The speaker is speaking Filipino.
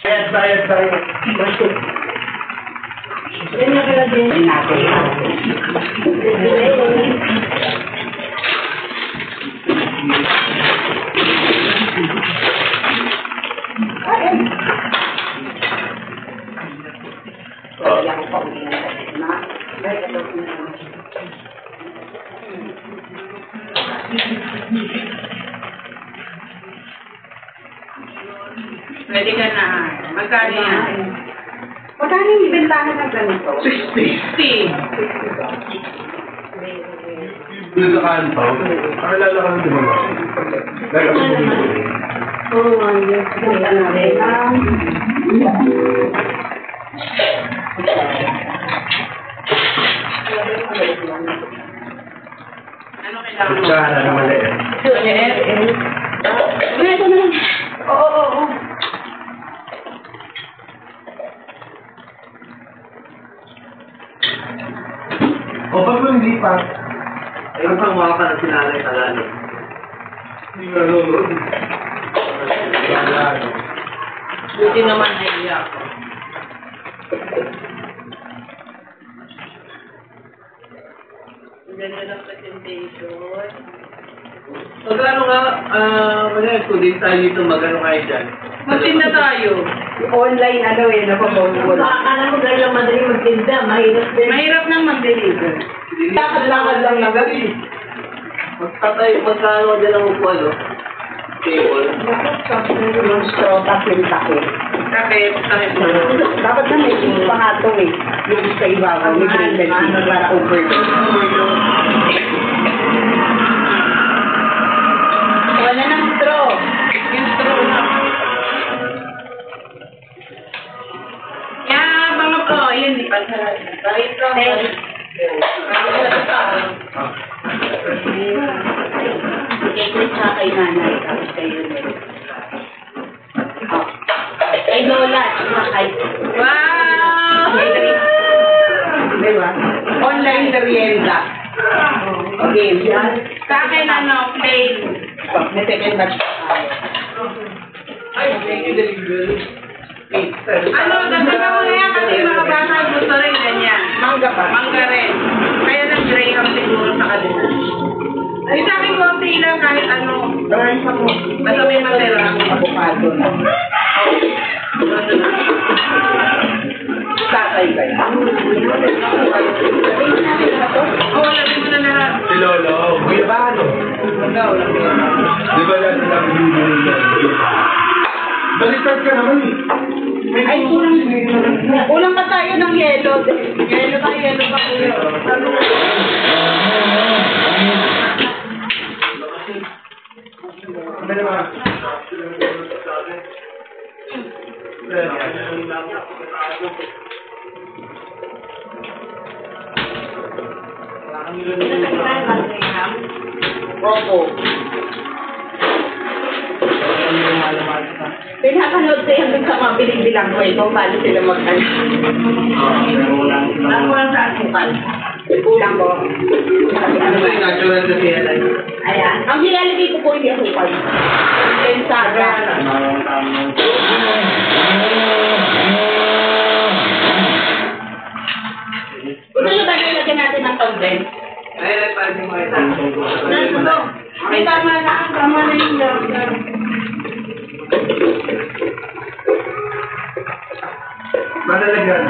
Bayad. Yan na pala din natin. Pwede ka na. Magkano yan? Magkano yung ibentahan ng ganito? 60. Doon sa kanto, ang lalakad din mo. Oo, yes. Ganda na rin. Ano kailangan mo? Kutsara na maliit. Maliit? Ito na lang. Oo. O, pag mo hindi pa, Ayun pang mga ka na sinalay Tagalog. hindi mo nanonood. Buti naman ay iyak. Ganda ng presentation. Magkano nga, Manel, kung din tayo dito, magkano kayo dyan? Magtinda tayo. Online, napapawala. Akala mo dahil lang madaling magtinda, mahirap din. Mahirap nang mag-deliver. Lakad-lakad lang na gabi. Magkano dyan ang upuan, no? Table. Yung straw, tapos yung takip. Sakit. Dapat na may pangatong yung sa ibabaw, may printed para overdose. Wala ng straw. Yung straw na. Yun, di pa sarap. Bakit lang? Ito sa kay nanay, tapos kayo rin. Kay Lola, kay... Wow! Diba? Online merienda. Okay, yan. Sa akin, plain. May second batch pa tayo. Ay, thank you, delivery. Dagdagan mo na yan kasi mga bata gusto rin ganyan. Mangga pa. Mangga rin. Kaya lang Graham siguro sa kanila. Di sa akin konti lang kahit ano. Basta may matira. Avocado na. Tatay kayo. Wala din mo na lahat. Si Lolo, kuya ba ano? Wala din mo na. Di ba yan lang bibili niya? Baliktad ka naman eh. Ay, kulang pa tayo ng yelo. Yelo pa kuya. Opo. Pinapanood ko yan dun sa mga bilang-bilang kwento, paano sila mag-ano. Nakulang sa asukal. Kulang ko. Ano ba yung natural na siyalay? Ayan. Ang nilalagay ko po hindi asukal. Pensada. Gusto nyo ba nilagyan natin ng condense? Ay, nagpapin mo ito. Ay, tama na yung love. Malalagyan.